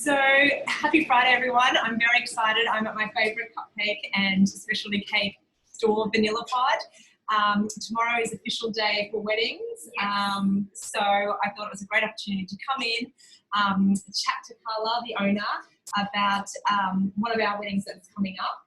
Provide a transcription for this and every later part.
So happy Friday, everyone. I'm very excited. I'm at my favourite cupcake and specialty cake store, Vanilla Pod. Tomorrow is official day for weddings. So I thought it was a great opportunity to come in, chat to Carla, the owner, about one of our weddings that's coming up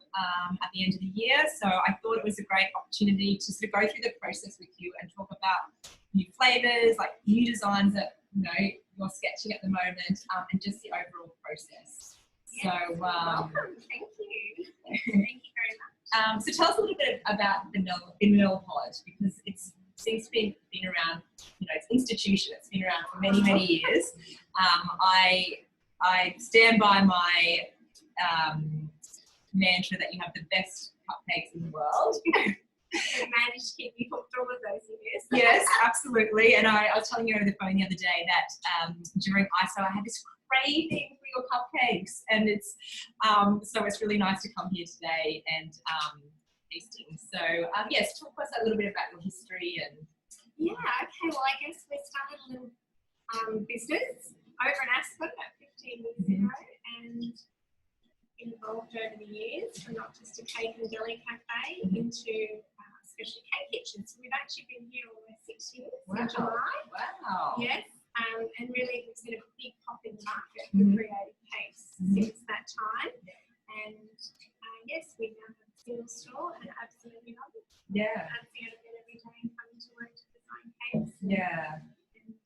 at the end of the year. So I thought it was a great opportunity to sort of go through the process with you and talk about new flavours, like new designs that you're sketching at the moment, and just the overall process. Yes, so welcome. Thank you. Thank you very much. So tell us a little bit about Vanilla Pod, because it seems to be been around, it's an institution. It's been around for many, many years. I stand by my mantra that you have the best cupcakes in the world. You managed to keep me hooked all of those years. Yes, absolutely. And I was telling you over the phone the other day that during ISO I had this craving for your cupcakes, and it's so it's really nice to come here today and tasting. So yes, talk to us a little bit about your history and. Yeah. Okay. Well, I guess we started a little business over in Aspen about 15 years ago, and evolved over the years from not just a cake and deli cafe into specialty cake kitchens. So we've actually been here almost 6 years in July. Wow. Yes, and really we've seen a big pop in the market for creative cakes since that time. And yes, we now have a single store and absolutely love it. Yeah. Fancy out of bed every day and coming to work to design cakes. Yeah. And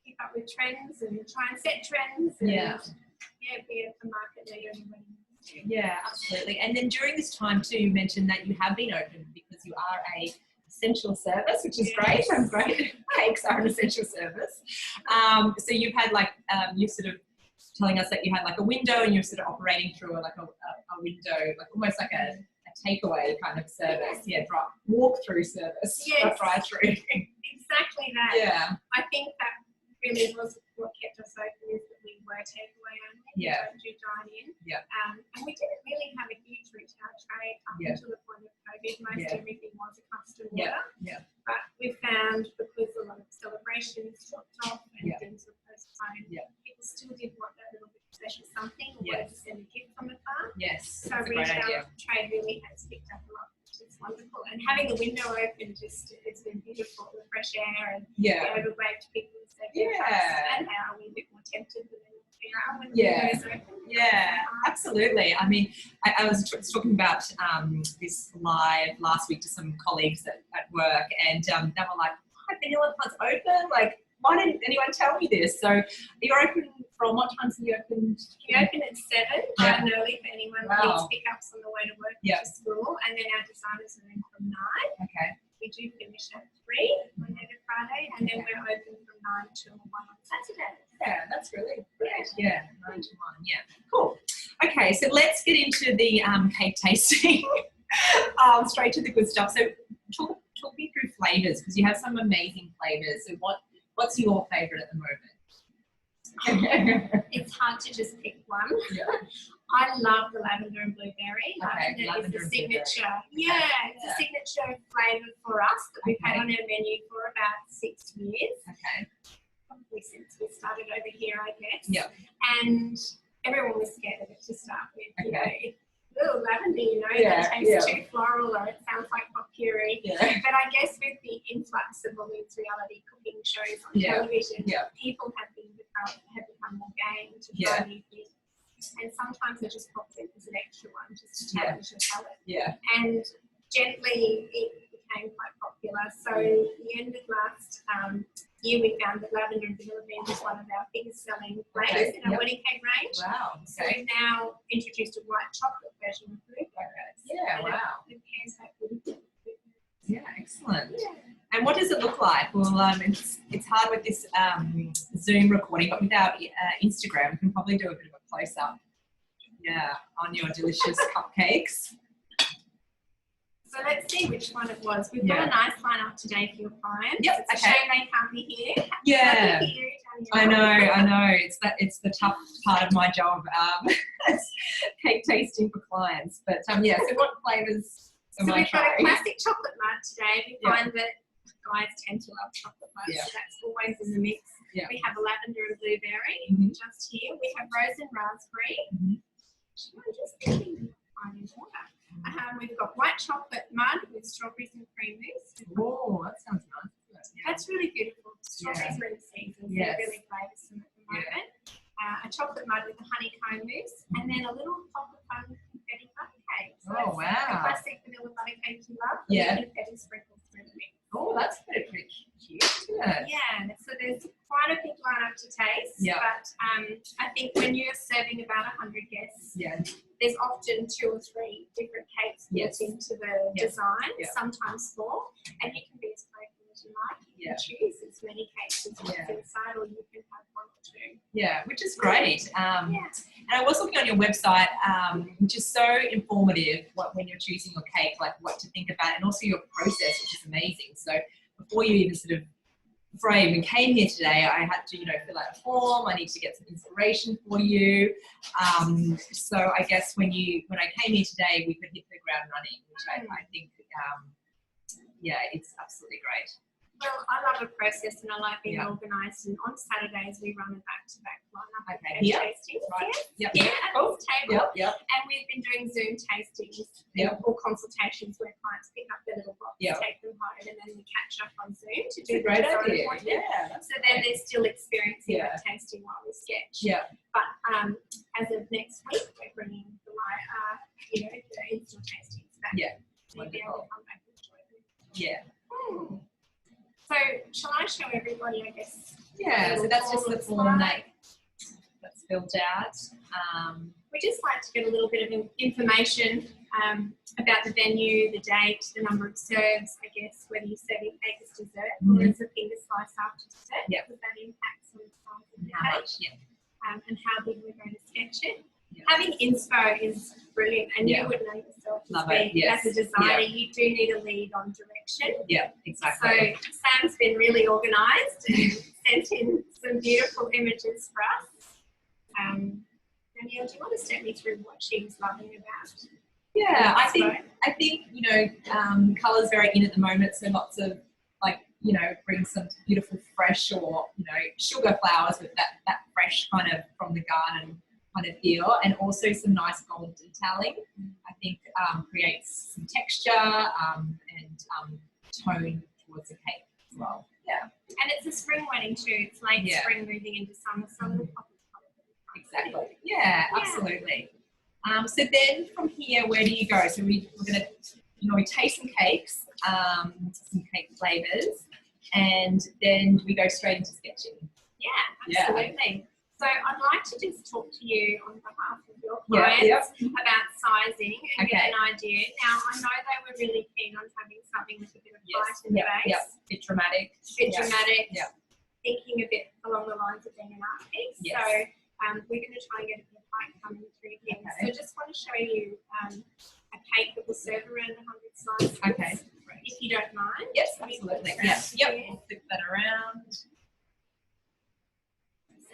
keep up with trends and try and set trends. And, be a market leader in the wedding. Yeah, absolutely. And then during this time too, you mentioned that you have been open because you are a essential service, which is great. I'm great. Cakes are an essential service. So you've had you're sort of telling us that you had like a window and you're sort of operating through a window, like almost like a takeaway kind of service. Yeah, walk-through service. Yes. Drive-through. Exactly that. Yeah. I think that really was what kept us open, is that we were takeaway only. Yeah. We don't do dine-in. Yeah. And we didn't really have a huge retail trade up until the point of COVID. Most everything was a custom order. Yeah. But we found, because a lot of celebrations dropped off and things were postponed, people still did want that little bit of special something, or wanted to send a gift from afar. Yes. So retail trade really has picked up a lot, which is wonderful. And having the window open, it's been beautiful, the fresh air, and the overweight people who say and how we're a bit more tempted than we are when the window is open. Yeah, absolutely. I mean, I was talking about this live last week to some colleagues at work, and they were like, "Why Vanilla Pod's open? Like, why didn't anyone tell me this?" So you're open from what time do you open? We open at 7, bright and early for anyone who needs pickups on the way to work or to school, and then our designers are in from 9. Okay. We do finish at 3 Monday to Friday, and then we're open from 9 till 1 on Saturday. Yeah, that's really great. Yeah, 9 to 1. Yeah, cool. Okay, so let's get into the cake tasting. Straight to the good stuff. So talk me through flavours, because you have some amazing flavours. So what's your favourite at the moment? It's hard to just pick one. Yeah. I love the lavender and blueberry. Okay, lavender is the signature. It's a signature flavour for us that we've had on our menu for about 6 years. Okay. Probably since we started over here, I guess. Yeah. And everyone was scared of it to start with. Okay. Lavender, it tastes too floral, or it sounds like potpourri. Yeah. But I guess with the influx of all these reality cooking shows on television, people have become more game to try new things. And sometimes it just pops in as an extra one, just to challenge your palate. Yeah. And gently it became quite popular. So at the end of last year, we found that lavender and vanilla bean was one of our biggest selling flavours in our wedding cake range. Wow. So we've now introduced a white chocolate version with blueberries. Yeah, wow. It pairs that with yeah, excellent. Yeah. And what does it look like? Well, it's hard with this Zoom recording, but without Instagram, we can probably do a bit of a close-up. Yeah, on your delicious cupcakes. So let's see which one it was. We've got a nice lineup today for your clients. Yep. It's a shame they can't be here. Yeah. I know. It's the tough part of my job, cake tasting for clients. But so what flavours? So we've got a classic chocolate mart today. We find that guys tend to love chocolate mart, so that's always in the mix. We have a lavender and blueberry just here. We have rose and raspberry. I'm just thinking water. We've got white chocolate mud with strawberries and cream mousse. Oh, that sounds nice. That's really beautiful. Strawberries are in season, so they're really flavoursome at the moment. A chocolate mud with a honeycomb mousse, and then a little pop of fun confetti butter cake. So oh, wow. The classic vanilla butter cake you love. Yeah. Confetti sprinkles through the mix. Oh, that's pretty cute, isn't it? Yeah, so there's quite a big lineup to taste. Yeah. But I think when you're serving about 100 guests, there's often 2 or 3 different cakes built into the design, sometimes 4, and you can be as playful as you like. You can choose as many cakes as you want inside, or you can have 1 or 2. Yeah, which is great. And I was looking on your website, which is so informative when you're choosing your cake, like what to think about, and also your process, which is amazing. So before you even before I even came here today, I had to, fill out a form. I need to get some inspiration for you. So I guess when I came here today, we could hit the ground running, which I think, it's absolutely great. Well, I love a process and I like being organised. And on Saturdays, we run a back-to-back lineup of tastings. At this table. And we've been doing Zoom tastings or consultations where clients pick up their little box, take them home, and then we catch up on Zoom to do the great design idea. So then they're still experiencing that tasting while we sketch. But as of next week, we're bringing the in-store tastings back. So you'll be able to come back and enjoy them. So, shall I show everybody, I guess? So that's just the form that's filled out. We just like to get a little bit of information about the venue, the date, the number of serves, I guess, whether you're serving cake as dessert or as a finger slice after dessert, because that impacts on the size of the cake and how big we're going to sketch it. Having inspo is brilliant, and you would know yourself as a designer, you do need a lead on direction. Exactly. So Sam's been really organised and sent in some beautiful images for us. Danielle, do you want to step me through what she was loving about? I think colour's very in at the moment, so lots of bring some beautiful fresh or sugar flowers with that fresh kind of from the garden kind of feel, and also some nice gold detailing. I think creates some texture and tone towards the cake as well. And it's a spring wedding too. It's late spring moving into summer, so we'll pop it. Exactly. Absolutely. So then from here, where do you go? So we're going to we taste some cakes, some cake flavours, and then we go straight into sketching. Absolutely. So I'd like to just talk to you on behalf of your clients about sizing and get an idea. Now, I know they were really keen on having something with a bit of height in the base. Bit dramatic. Thinking a bit along the lines of being an art piece. So we're going to try and get a bit of height coming through here. So I just want to show you a cake that will serve around 100 slices. If you don't mind. Yes, absolutely. We'll flip that around.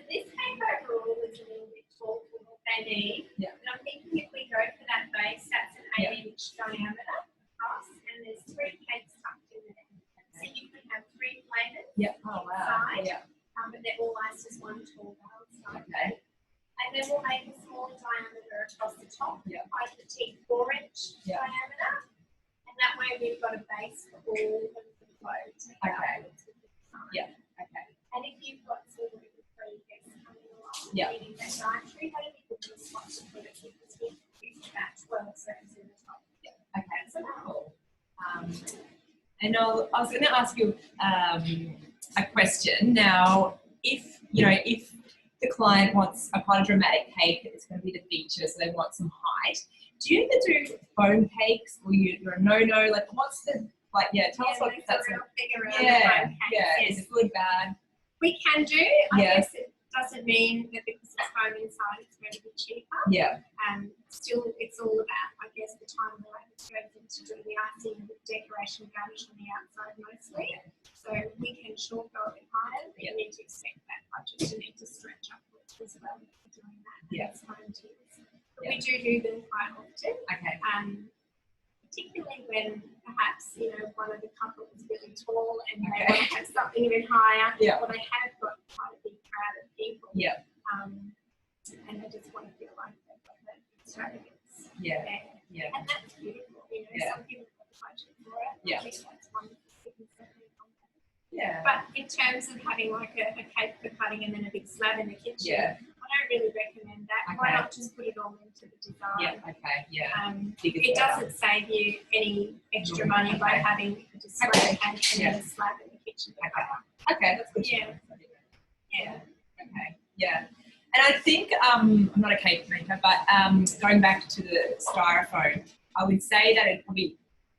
This cake overall is a little bit tall for what they need. But I'm thinking if we go for that base, that's an 8-inch diameter across, and there's 3 cakes tucked in there. So you could have 3 flavours inside, but they're all iced as one tall bale. And then we'll make a small diameter across the top, quite a petite 4-inch diameter. And that way we've got a base for all of the floats. And if you've got sort of needing that dietary, that'd be good to spot to put it because we use about 12 serves in the top. So cool. And I was going to ask you a question. Now, if the client wants quite a dramatic cake, it's going to be the feature, so they want some height. Do you either do foam cakes or you're a no-no? Like, what's the tell us what that's a real figure around is it good, bad? We can do. I guess it doesn't mean that because it's foam inside it's going to be cheaper. Still, it's all about, I guess, the time and light that goes into doing the icing and the decoration garnish on the outside mostly. So we can sure go a bit higher, but you need to expect that budget to need to stretch upwards as well for doing that. It's home tiers. But we do them quite often. Particularly when perhaps one of the couple is really tall and they want to have something a bit higher, or they have got quite a Yeah. And they just want to feel like they've got that extravagance. Yeah. There. Yeah. And that's beautiful. You know, some people have the budget for it. Yeah. I think that's wonderful. Yeah. But in terms of having like a cake for cutting and then a big slab in the kitchen, I don't really recommend that. Why not just put it all into the design? Yeah, okay, yeah. It doesn't save you any extra money by having a display cake and then a slab in the kitchen. Okay, that's good. Yeah. Yeah. Okay, yeah. And I think, I'm not a cake maker, but going back to the styrofoam, I would say that it probably,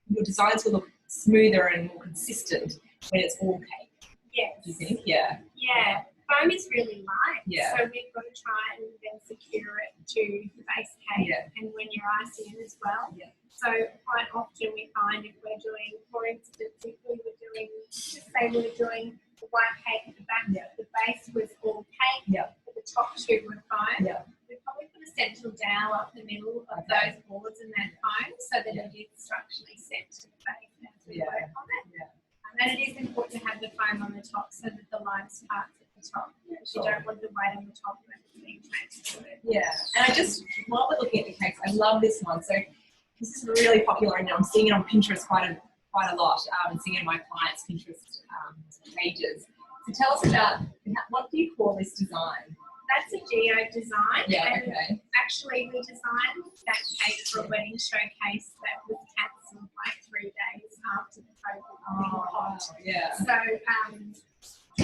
your designs will look smoother and more consistent when it's all cake. Yes. Do you think? Yeah. Yeah. Foam is really light, Yeah. so we've got to try and then secure it to the base cake and when you're icing it as well. Yeah. So quite often we find if we're doing, for instance, if we were doing, just say we were doing the white cake at the back, the base was all cake, but the top two were foam. We probably put a central dowel up the middle of those boards and that foam so that it is structurally set to the base as we work on it. And it is important to have the foam on the top so that the lightest part's at the top. You don't want the weight on the top of it being transported. Yeah, and I just, while we're looking at the cakes, I love this one. So this is really popular and I'm seeing it on Pinterest quite a lot. I'm seeing it in my clients' Pinterest pages. So tell us about, what do you call this design? That's a geo design. Yeah, and okay. Actually, we designed that cake for a wedding showcase that was cancelled like 3 days after the COVID being hot. Yeah. So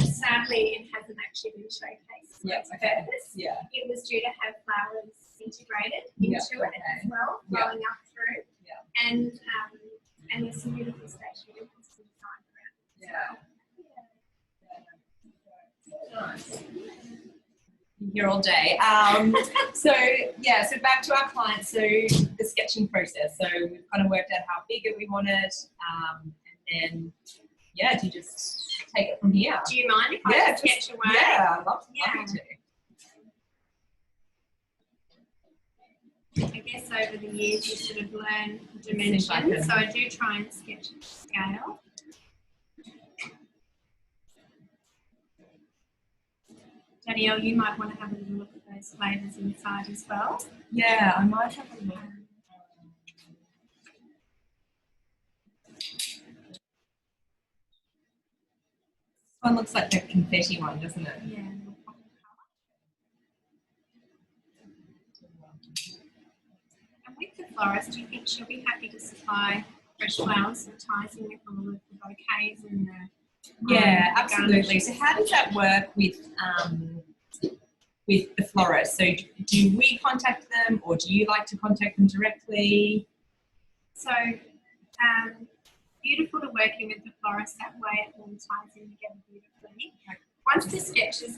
sadly, it hasn't actually been showcased. Purpose. Yeah. It was due to have flowers integrated into it as well, flowing up through. Yeah. And there's some beautiful stationery and some design around it as well. Nice. Here all day. So back to our clients. So the sketching process. So we've kind of worked out how big we want it, and then do you just take it from here? Do you mind if I sketch away? Yeah, I'd love to. I guess over the years you sort of learn dimensions, so I do try and sketch at scale. Danielle, you might want to have a little look at those flavours inside as well. Yeah, I might have a look. This one looks like the confetti one, doesn't it? Yeah. And with the florist, do you think she'll be happy to supply fresh flowers that ties in with all of the bouquets and the absolutely. So how does that work with the florist? So do we contact them or do you like to contact them directly? So beautiful to working with the florist, that way it all ties in together beautifully. Once the sketch is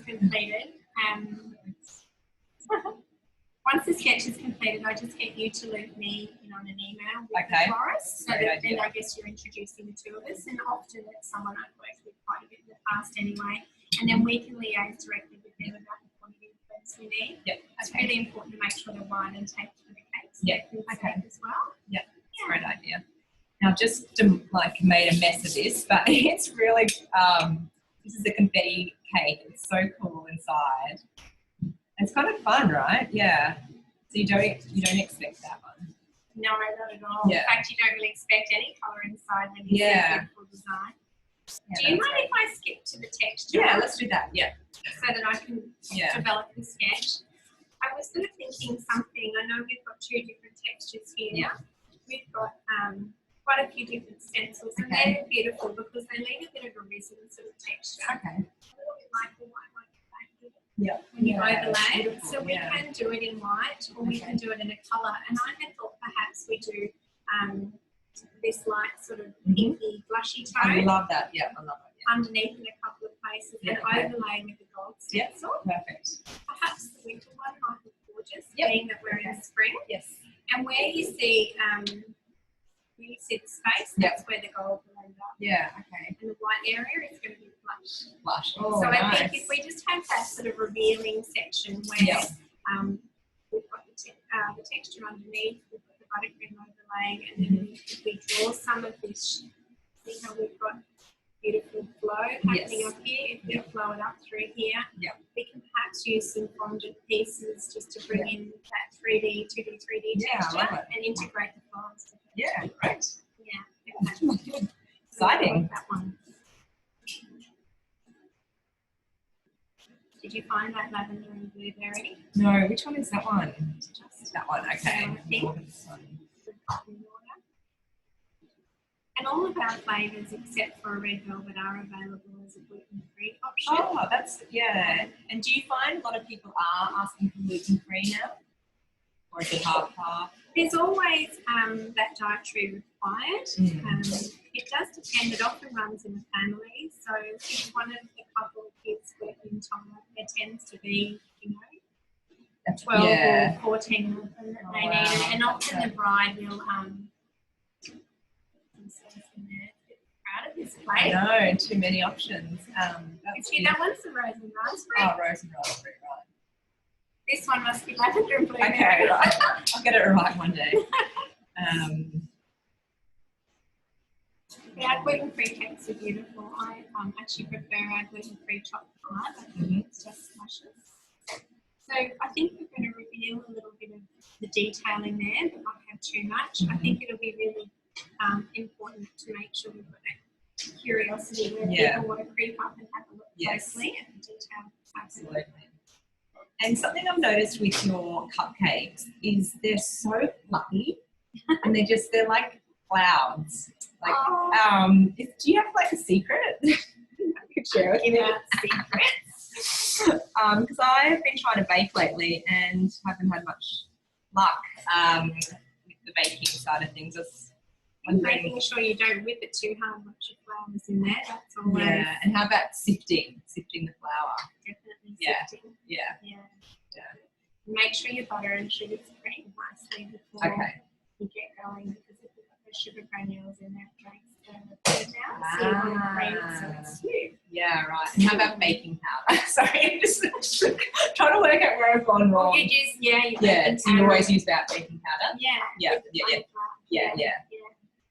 completed, I just get you to loop me in on an email with the florist, so that then I guess you're introducing the two of us, and often it's someone I've worked with quite a bit in the past anyway, and then we can liaise directly with them about the quantity of flowers we need. It's really important to make sure they're wide and taped for the cakes. As well. Great idea. Now I've just made a mess of this, but it's really this is a confetti cake. It's so cool inside. It's kind of fun, right? Yeah. So you don't expect that one. No, not at all. In fact, you don't really expect any colour inside when you see a beautiful design. Do you mind if I skip to the texture? Yeah, let's do that. Yeah. So that I can develop the sketch. I was sort of thinking something. I know we've got two different textures here. Yeah. We've got quite a few different stencils, and they're beautiful because they leave a bit of a resin sort of texture. Okay. A little bit like the white Yeah. when you overlay. So we can do it in white or we can do it in a colour. And I had thought perhaps we do this light sort of pinky blushy tone. I love that. Yeah, I love it. Yeah. Underneath in a couple of places and overlay with the gold stencil. Perfect. Perhaps the winter one might look gorgeous, being that we're in spring. Yes. And where you see the space, that's where the gold will end up. Yeah, okay. And the white area is going to be blush. Blush. Oh, so I think if we just have that sort of revealing section where we've got the texture underneath, we've got the buttercream overlaying, and then if we draw some of this, see how we've got beautiful flow happening up here. If we flow it up through here, we can perhaps use some fondant pieces just to bring in that 2D, 3D texture and integrate the flowers. Yeah, great. Yeah. Exciting. That one. Did you find that lavender and blueberry? No, which one is that one? Just that one, okay. And all of our flavours except for a red velvet are available as a gluten-free option. Oh, that's, yeah. And do you find a lot of people are asking for gluten-free now? Or is it half-half? There's always that dietary required. It does depend. It often runs in the family. So if one of the couple is gluten intolerant, there tends to be, 12 or 14 of them that they need. And often the bride will proud of this plate. No, too many options. That one's the rose and raspberry. Oh, rose and raspberry, right. This one must be lavender and blueberry. Okay, right. I'll get it right one day. Our gluten-free cakes are beautiful. I actually prefer our gluten-free chocolate. It's just delicious. So I think we're going to reveal a little bit of the detailing there, but not have too much. I think it'll be really important to make sure we've got that curiosity where people want to creep up and have a look closely at the detail. Absolutely. And something I've noticed with your cupcakes is they're so fluffy and they're like clouds. Like, do you have like a secret? I could share with me. Secrets. Because I have been trying to bake lately and haven't had much luck with the baking side of things. Making sure you don't whip it too hard once your flour is in there. That's always. Yeah, and how about sifting the flour? Definitely sifting. Yeah. Make sure your butter and sugar cream nicely before you get going, because if you've got the sugar granules in there, it breaks the butter down. So you want to cream it so it's smooth. Yeah, right. And how about baking powder? Sorry, just trying to work out where I've gone wrong. Well, you use, so you always use that baking powder? Yeah.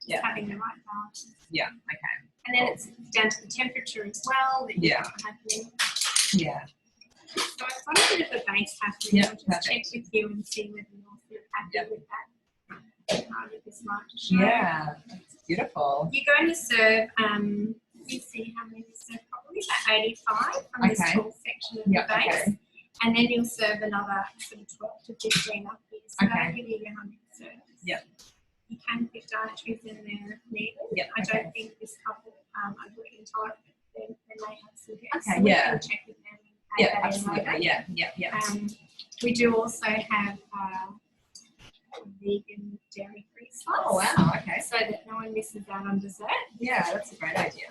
Yeah. Having the right balance. Yeah, okay. And then it's down to the temperature as well that you've got happening. Yeah. So I've got a bit of a base happening. Yeah, I'll just check with you and see whether you're sort of happy with that. With this light to show. Yeah, that's beautiful. You're going to serve, let me see how many you serve, probably about 85 from this tall section of the base. And then you'll serve another sort of 12 to 15 up here. So that'll give you your 100 serves. Yeah. You can put dietaries in there if needed. Yep. I don't think this couple are gluten intolerant, but they may have some guests. Okay, so we can check with them. Yeah, absolutely. Yeah. We do also have vegan dairy-free slice. Oh wow! Okay. So that no one misses out on dessert. Yeah, that's a great idea.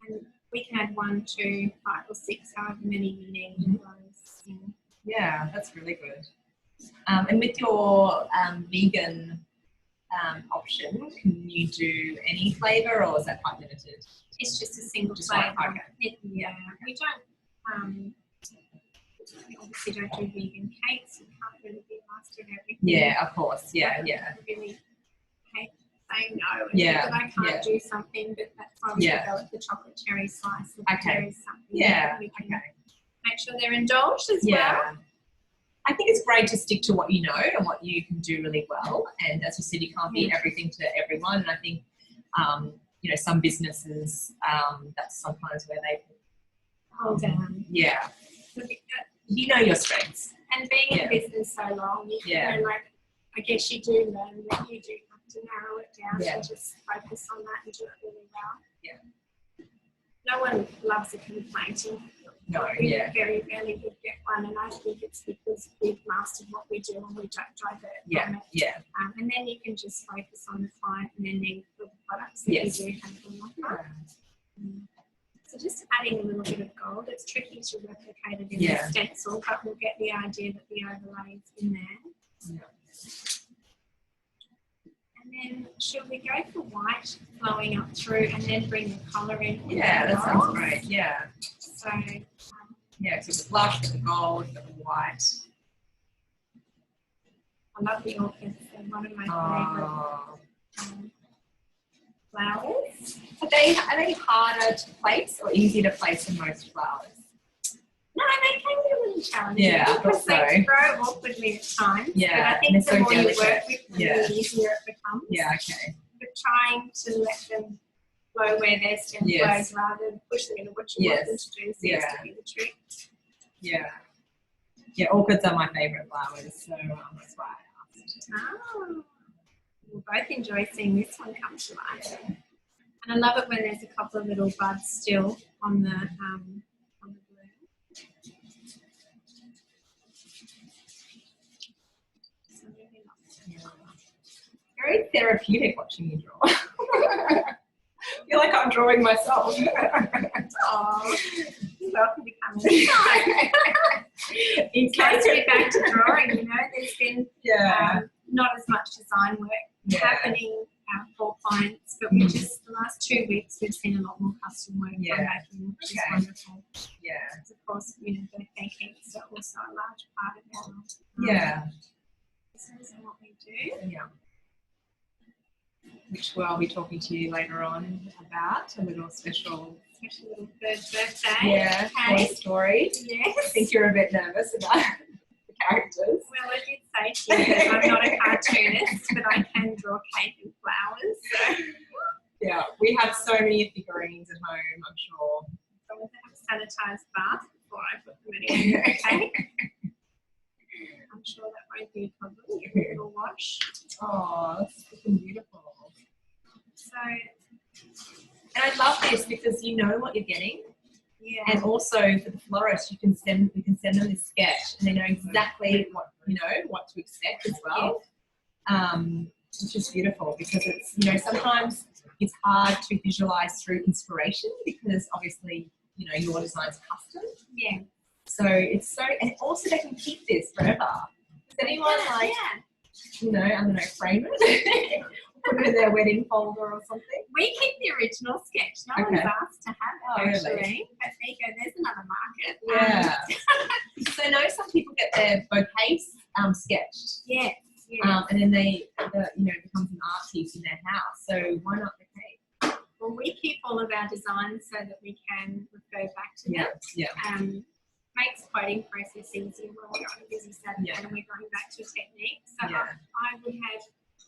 And we can add 1, 2, 5 or 6, however many you need. Yeah, that's really good. And with your vegan option, can you do any flavour, or is that quite limited? It's just a single flavour. Okay. We don't. We obviously don't do vegan cakes. You can't really be master of everything. Yeah, of course. Yeah. I really hate saying no. Yeah. But I can't do something, but that's why we developed the chocolate cherry slice. There is something that we can make sure they're indulged as well. I think it's great to stick to what you know and what you can do really well. And as you said, you can't be everything to everyone. And I think, some businesses, that's sometimes where they hold down. Yeah. You know your strengths. And being in business so long, I guess you do learn that you do have to narrow it down and just focus on that and do it really well. Yeah. No one loves a complainting. No, we very rarely would get one, and I think it's because we've mastered what we do and we don't divert from it. Yeah. And then you can just focus on the client and then the products that you do have to offer. So just adding a little bit of gold. It's tricky to replicate it in the stencil, but we'll get the idea that the overlay is in there. Yeah. And then should we go for white flowing up through and then bring the colour in? Yeah, that sounds great. Yeah. So so the blush, the gold, the white. I love the orchids. They're one of my favourite flowers. Are they harder to place or easier to place than most flowers? and challenging. Yeah, because they grow awkwardly at times. Yeah, but I think the more delicate. you work with them, the easier it becomes. Yeah, okay. But trying to let them flow where their stem flows rather than push them into what you want them to do seems to be the trick. Yeah. Yeah, orchids are my favourite flowers, so that's why I asked. Oh, we'll both enjoy seeing this one come to life. And I love it when there's a couple of little buds still on the bloom. Very therapeutic watching you draw. I feel like I'm drawing myself. Oh, you're welcome to come inside. It's nice to be back to drawing, you know. There's been not as much design work happening for clients, but we just, the last 2 weeks, we've seen a lot more custom work from making, which is wonderful. Yeah. Of course, you know, birthday cakes are also a large part of our business and what we do. Yeah. Which I'll be talking to you later on about, a little special little bird's birthday. Yeah, cake. Story. Yes. I think you're a bit nervous about the characters. Well, I did say to you that I'm not a cartoonist, but I can draw cake and flowers. So. Yeah, we have so many figurines at home, I'm sure. So I'm going to have a sanitised bath before I put them anywhere in the cake. I'm sure that won't be a problem. Give it a little wash. Oh, that's looking beautiful. So, and I love this because you know what you're getting. Yeah. And also for the florist, we can send them this sketch, and they know exactly what to expect as well. Which is beautiful because it's sometimes it's hard to visualize through inspiration because obviously your design's custom. Yeah. So it's and also they can keep this forever. Does anyone I don't know, frame it? Put it in their wedding folder or something? We keep the original sketch. No one's asked to have it, actually. Really? But there you go, there's another market. Yeah. So I know some people get their bouquets sketched. Yes. And then it becomes an art piece in their house. So why not bouquet? Well, we keep all of our designs so that we can refer back to them. Yeah. Makes quoting process easier when we're on a busy Saturday and we're going back to a technique. So I would have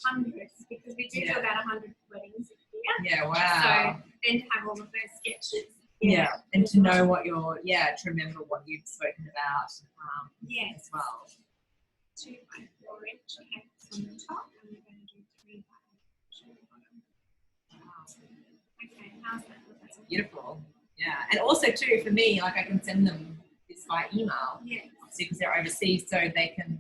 hundreds because we do about 100 weddings a year. Yeah, wow. So then to have all of those sketches. And to know what to remember what you've spoken about as well. 2 by 4 inch hacks on the top and we're going to do 3 by 8 on the bottom. Wow. Okay, how's that? That's beautiful. Yeah, and also too for me, like I can send them this by email. Yeah. Obviously because they're overseas, so they can,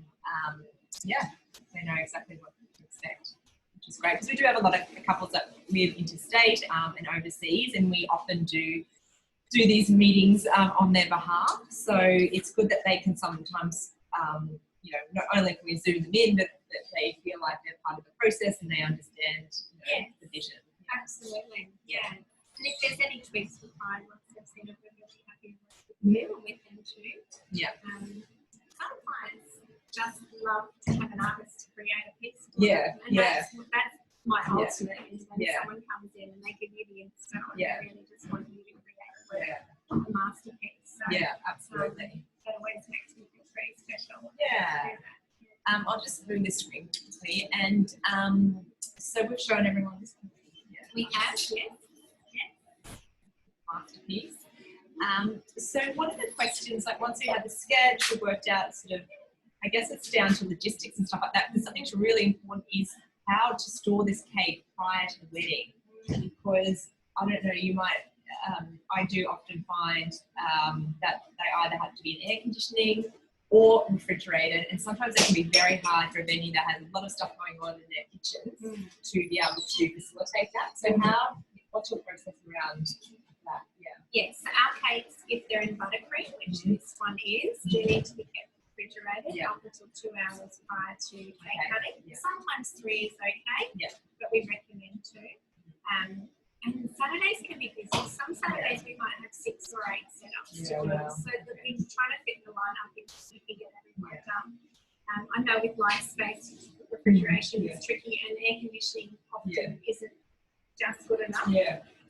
they know exactly what to expect, which is great. Because we do have a lot of couples that live interstate and overseas, and we often do these meetings on their behalf. So it's good that they can sometimes, not only can we zoom them in, but that they feel like they're part of the process and they understand the vision. Absolutely, yeah. And if there's any tweaks required, once they've seen it, we're really happy with them too. Yeah. Some clients just love to have an artist to create a piece. And that's my ultimate is when someone comes in and they give you the inspo and they really just want you to create a masterpiece. So, absolutely. That always makes me feel very special. Yeah. I'll just move this screen quickly. And so we've shown everyone this. We have, yes. Masterpiece. So one of the questions, like once we had the sketch, we worked out sort of, I guess it's down to logistics and stuff like that, but something really important is how to store this cake prior to the wedding. Because, I don't know, you might, I do often find that they either have to be in air conditioning or refrigerated, and sometimes it can be very hard for a venue that has a lot of stuff going on in their kitchen to be able to facilitate that. So what's your process around that? Yes, so our cakes, if they're in buttercream, which this one is, do need to be kept refrigerated up until 2 hours prior to cake cutting. Sometimes 3 is okay, but we recommend 2. And Saturdays can be busy. Some Saturdays we might have 6 or 8 setups to do, so that we're trying to fit the line up if we can get everything done. I know with life space, refrigeration is tricky, and air conditioning often isn't just good enough.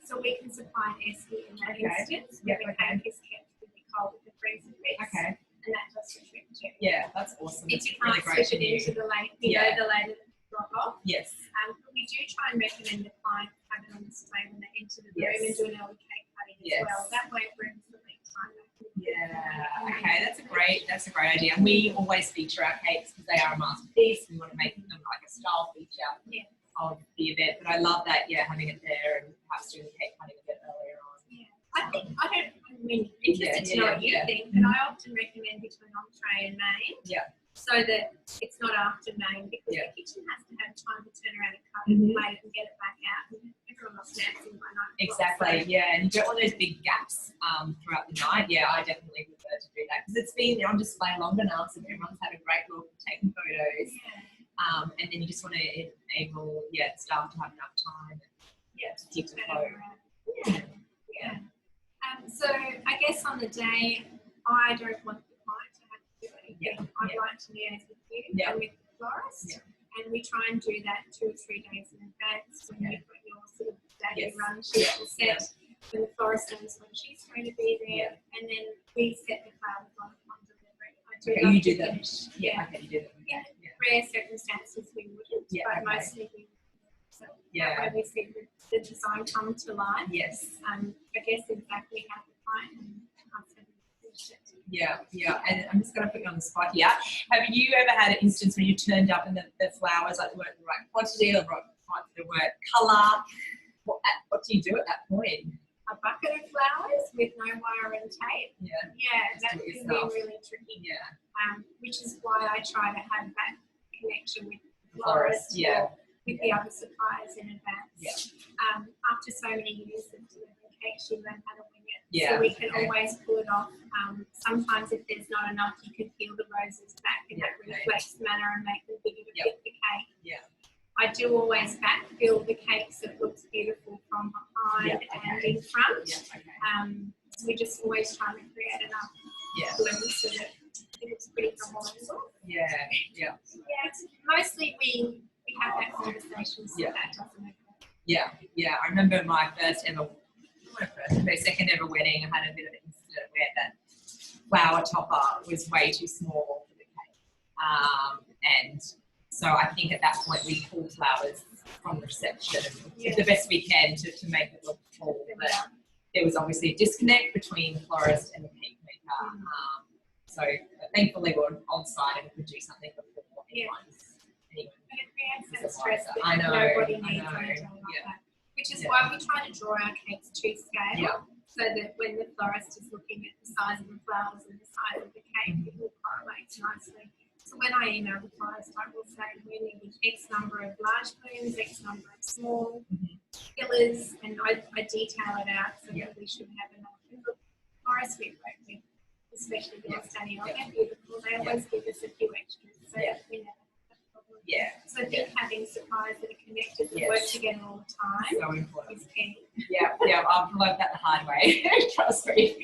So we can supply an esky in that instance, where the cake is kept really cold with the freezer fridge. And that Yeah, that's awesome. If you really can't great slip it into the lane, below the later drop off. Yes. We do try and recommend the client have it on display when they enter the room and do an early cake cutting as well. That way it brings the lead time. Yeah. Okay, that's a great idea. And we always feature our cakes because they are a masterpiece. We want to make them like a style feature of the event. But I love that, having it there and perhaps doing the cake cutting a bit earlier on. Yeah. I mean, interested to know what you think, but I often recommend between entree and main. Yeah. So that it's not after main, because the kitchen has to have time to turn around and cut and plate it and get it back out. And everyone loves snacks by night. Exactly, and you don't want those big gaps throughout the night. Yeah, I definitely prefer to do that because it's been on display long enough, so everyone's had a great look, taking photos. And then you just want to enable staff to have enough time to keep the flow. So I guess on the day, I don't want the client to have to do anything. I'd like to liaise with you and with the florist. And we try and do that 2 or 3 days in advance when you've got your sort of daily run sheet set, when the florist knows when she's going to be there, and then we set the flowers on delivery. You do that. Yeah. Okay, you do that. Yeah. Rare circumstances we wouldn't, but mostly we would. So that way we see the design come to life. Yes. I guess exactly how the client and us have finished it. Yeah, and I'm just going to put you on the spot here. Have you ever had an instance when you turned up and the flowers like weren't the right quantity or the right colour? What do you do at that point? A bucket of flowers with no wire and tape. Yeah, that can be really tricky. Which is why I try to have that connection with the florist with the other suppliers in advance. After so many years of delivering cakes, you learn how to wing it. So we can always pull it off. Sometimes if there's not enough, you can peel the roses back in that reflex manner and make them bigger to fit the cake. I do always backfill the cake so it looks beautiful from behind and in front. We just always try to create enough bloom so that it's pretty harmonical. Mostly we have that conversation so that doesn't occur. I remember my second ever wedding. I had a bit of an incident where that flower topper was way too small for the cake. And so I think at that point we pulled flowers from the reception the best we can to make it look full. But there was obviously a disconnect between the florist and the cake maker. So thankfully we were on site and we could do something before anyone's. And it creates that stress that I know, nobody needs on a day like that. Which is why we try to draw our cakes to scale, so that when the florist is looking at the size of the flowers and the size of the cake, it will correlate nicely. So when I email the florist, I will say we need X number of large blooms, X number of small fillers, and I detail it out so that we should have enough. And the florists we work with, especially yours, Danielle, they're beautiful. They always give us a few extras, so that we never have a problem. So I think having suppliers that are connected that work together all the time is key. I've learned that the hard way. Trust me.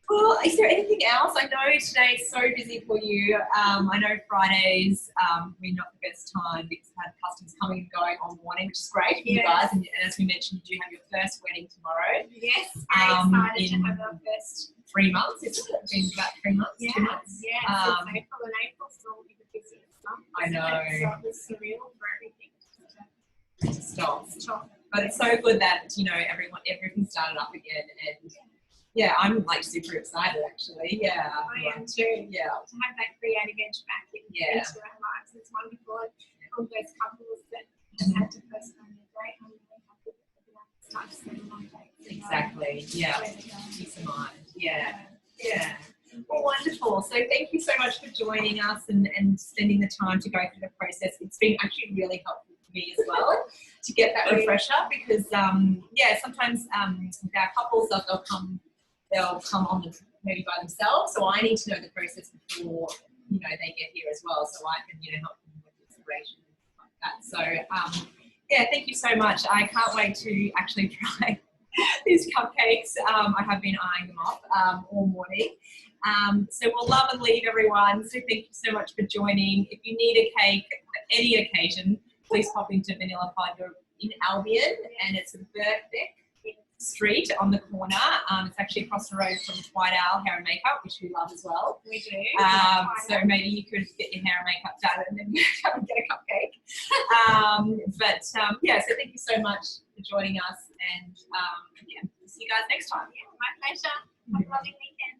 Well, is there anything else? I know today's so busy for you. I know Fridays we're not the best time because we have customers coming and going all morning, which is great for you guys. And as we mentioned, you do have your first wedding tomorrow. Yes, very excited to have our first 3 months. It's been about 3 months, 2 months. It's April, and April's normally the busiest month. I know. So it was surreal for everything to stop. But it's so good that everything started up again, and I'm like super excited actually. I am too. To have that creative edge back into our lives, it's wonderful. And all those couples that have had to postpone their date, I'm really happy that they're able to start to settle on dates. Exactly. Peace of mind. Well, wonderful. So thank you so much for joining us and spending the time to go through the process. It's been actually really helpful for me as well to get that refresher because sometimes with our couples they'll come on maybe by themselves, so I need to know the process before they get here as well, so I can help them with inspiration and stuff like that. So thank you so much. I can't wait to actually try these cupcakes. I have been eyeing them off all morning. So we'll love and leave everyone. So thank you so much for joining. If you need a cake for any occasion, please pop into Vanilla Pod. You're in Albion and it's a birthday. street on the corner. It's actually across the road from White Owl Hair and Makeup, which we love as well. We do. So maybe you could get your hair and makeup done and then come and get a cupcake. Yeah, so thank you so much for joining us, and yeah, see you guys next time. Yeah, my pleasure. Have a lovely weekend.